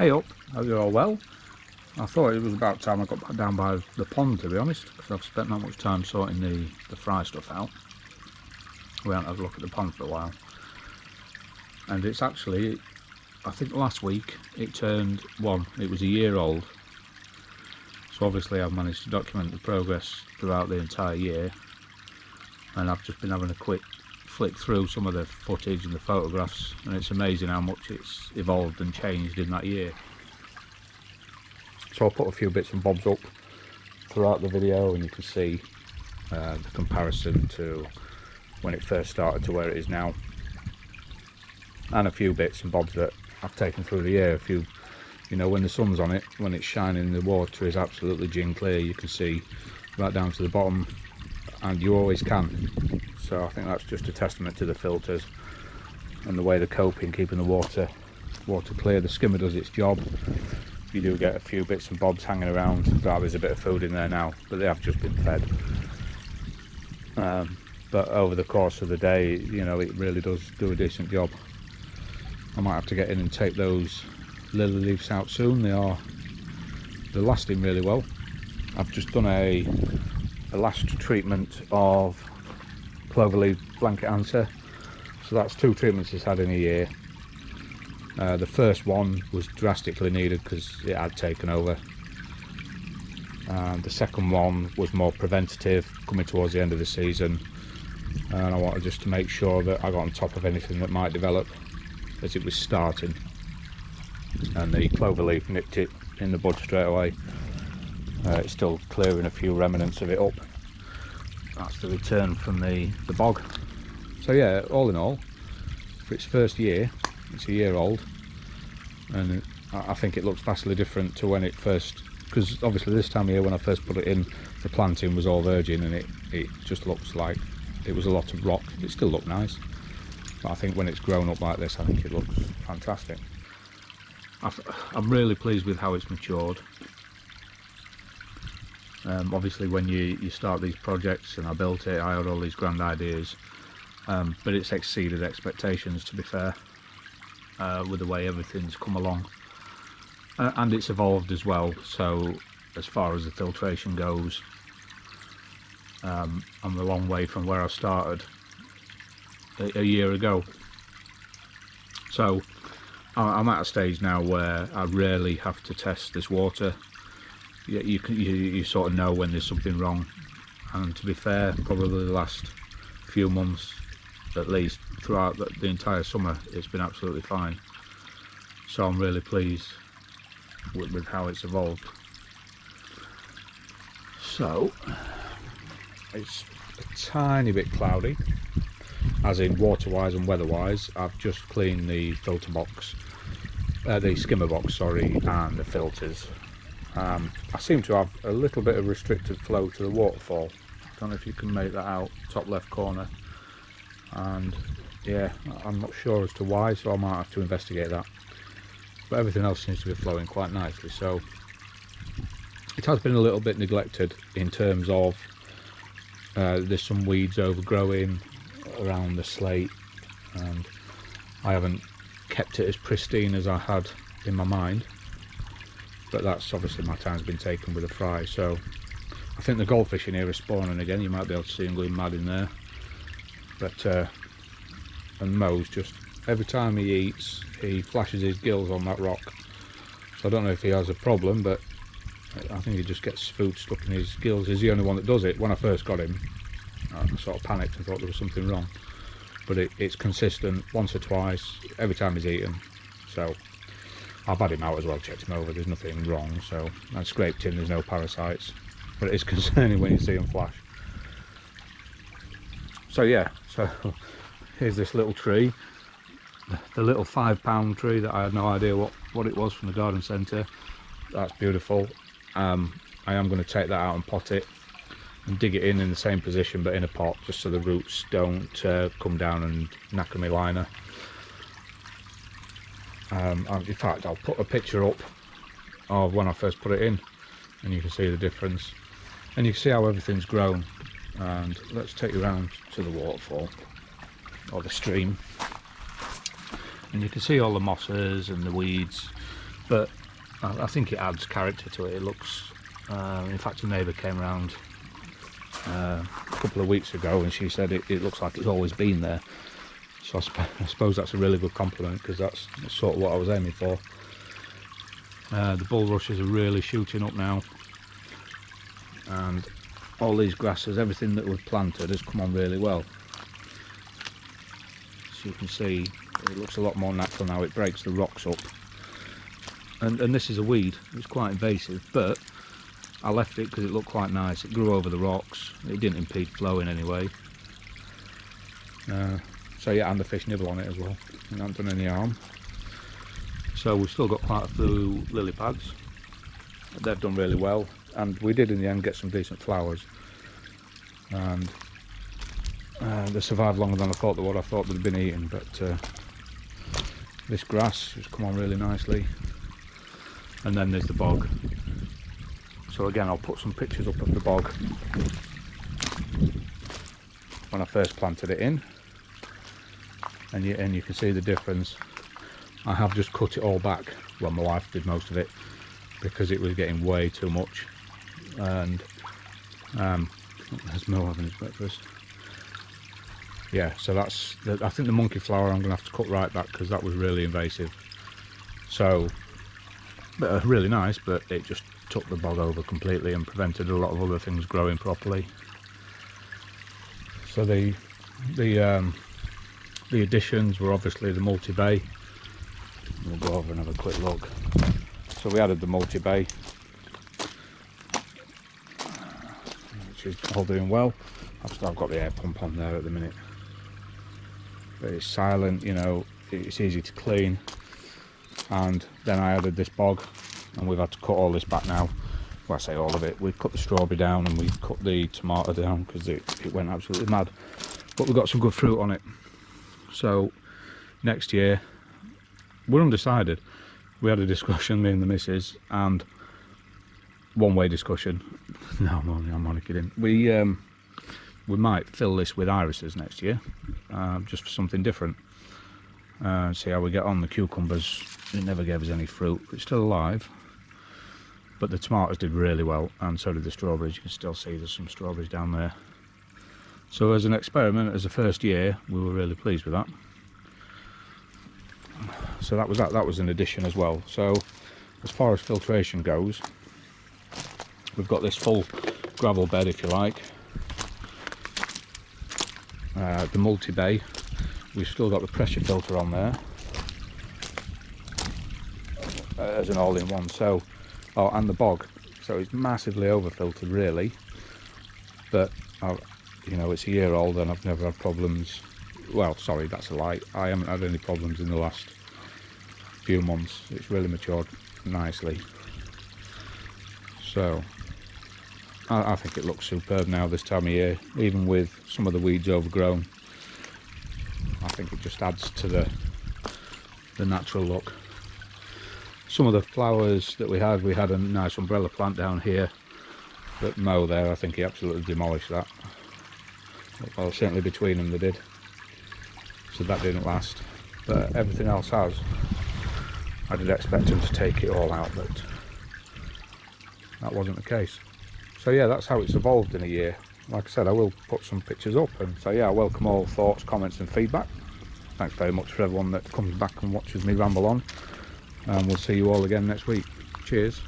Hey up, hope you're all well. I thought it was about time I got back down by the pond, to be honest, because I've spent not much time sorting the fry stuff out. We haven't had a look at the pond for a while. And it's actually, I think last week, it was a year old. So obviously I've managed to document the progress throughout the entire year. And I've just been having a quick flick through some of the footage and the photographs, and it's amazing how much it's evolved and changed in that year. So I'll put a few bits and bobs up throughout the video, and you can see the comparison to when it first started to where it is now, and a few bits and bobs that I've taken through the year. You know, when the sun's on it, when it's shining, the water is absolutely gin clear. You can see right down to the bottom, and you always can. So I think that's just a testament to the filters and the way they're coping, keeping the water clear. The skimmer does its job. You do get a few bits and bobs hanging around. There's a bit of food in there now, but they have just been fed. But over the course of the day, you know, it really does do a decent job. I might have to get in and take those lily leaves out soon. They're lasting really well. I've just done a last treatment of cloverleaf blanket answer, so that's 2 treatments it's had in a year. The first one was drastically needed because it had taken over, and the second one was more preventative, coming towards the end of the season, and I wanted just to make sure that I got on top of anything that might develop as it was starting. And the cloverleaf nipped it in the bud straight away. It's still clearing a few remnants of it up. That's the return from the bog. So yeah, all in all, for its first year, it's a year old, and I think it looks vastly different to when it first, because obviously this time of year when I first put it in, the planting was all virgin, and it just looks like it was a lot of rock. It still looked nice, but I think when it's grown up like this, I think it looks fantastic. I'm really pleased with how it's matured. Obviously when you start these projects, and I built it, I had all these grand ideas, but it's exceeded expectations, to be fair, with the way everything's come along, and it's evolved as well. So as far as the filtration goes, I'm a long way from where I started a year ago. So I'm at a stage now where I rarely have to test this water. You sort of know when there's something wrong, and to be fair, probably the last few months, at least throughout the entire summer, it's been absolutely fine. So I'm really pleased with how it's evolved. So it's a tiny bit cloudy, as in water wise and weather wise. I've just cleaned the filter box, the skimmer box, sorry, and the filters. I seem to have a little bit of restricted flow to the waterfall. I don't know if you can make that out, top left corner, and yeah, I'm not sure as to why, so I might have to investigate that. But everything else seems to be flowing quite nicely. So it has been a little bit neglected in terms of there's some weeds overgrowing around the slate, and I haven't kept it as pristine as I had in my mind. But that's obviously my time's been taken with the fry. So I think the goldfish in here are spawning again. You might be able to see them going mad in there. But and Mo's just, every time he eats, he flashes his gills on that rock. So I don't know if he has a problem, but I think he just gets food stuck in his gills. He's the only one that does it. When I first got him, I sort of panicked and thought there was something wrong. But it's consistent, once or twice, every time he's eaten. So I've had him out as well, checked him over, there's nothing wrong. So I scraped him, there's no parasites. But it is concerning when you see him flash. So yeah, so here's this little tree, the little £5 tree that I had no idea what it was from the garden centre. That's beautiful. I am going to take that out and pot it and dig it in the same position but in a pot, just so the roots don't come down and knacker my liner. In fact, I'll put a picture up of when I first put it in, and you can see the difference, and you can see how everything's grown. And let's take you around to the waterfall, or the stream, and you can see all the mosses and the weeds but I think it adds character to it. It looks, in fact a neighbour came round a couple of weeks ago and she said it looks like it's always been there. So I suppose that's a really good compliment, because that's sort of what I was aiming for. The bulrushes are really shooting up now, and all these grasses, everything that was planted has come on really well. So you can see it looks a lot more natural now. It breaks the rocks up, and this is a weed. It's quite invasive, but I left it because it looked quite nice. It grew over the rocks, it didn't impede flow in any way. So yeah, and the fish nibble on it as well. It hasn't done any harm. So we've still got quite a few lily pads. They've done really well, and we did in the end get some decent flowers. And they survived longer than I thought they would. I thought they'd have been eaten, but this grass has come on really nicely. And then there's the bog. So again, I'll put some pictures up of the bog when I first planted it in. And you can see the difference. I have just cut it all back. Well, my wife did most of it, because it was getting way too much. And there's Mo having his breakfast. Yeah, so that's I think the monkey flower I'm going to have to cut right back, because that was really invasive. So really nice, but it just took the bog over completely and prevented a lot of other things growing properly. So the additions were obviously the multi-bay. We'll go over and have a quick look. So we added the multi-bay, which is all doing well. I've got the air pump on there at the minute, but it's silent, you know, it's easy to clean. And then I added this bog, and we've had to cut all this back now. Well, I say all of it. We cut the strawberry down and we cut the tomato down because it went absolutely mad. But we've got some good fruit on it. So next year, we're undecided. We had a discussion, me and the missus, and one-way discussion. No, I'm only kidding. We might fill this with irises next year, just for something different. See how we get on. The cucumbers, it never gave us any fruit. It's still alive, but the tomatoes did really well, and so did the strawberries. You can still see there's some strawberries down there. So as an experiment, as a first year, we were really pleased with that. So that was an addition as well. So as far as filtration goes, we've got this full gravel bed, if you like. The multi-bay, we've still got the pressure filter on there as an all-in-one. So, and the bog. So it's massively over-filtered, really. But you know, it's a year old and I've never had problems. Well, sorry, that's a lie. I haven't had any problems in the last few months. It's really matured nicely. So I think it looks superb now this time of year, even with some of the weeds overgrown. I think it just adds to the natural look. Some of the flowers that we had a nice umbrella plant down here, but Mo there, I think he absolutely demolished that. Well, certainly between them they did. So that didn't last. But everything else has. I did expect him to take it all out, but that wasn't the case. So yeah, that's how it's evolved in a year. Like I said, I will put some pictures up, and so yeah, I welcome all thoughts, comments and feedback. Thanks very much for everyone that comes back and watches me ramble on, and we'll see you all again next week. Cheers.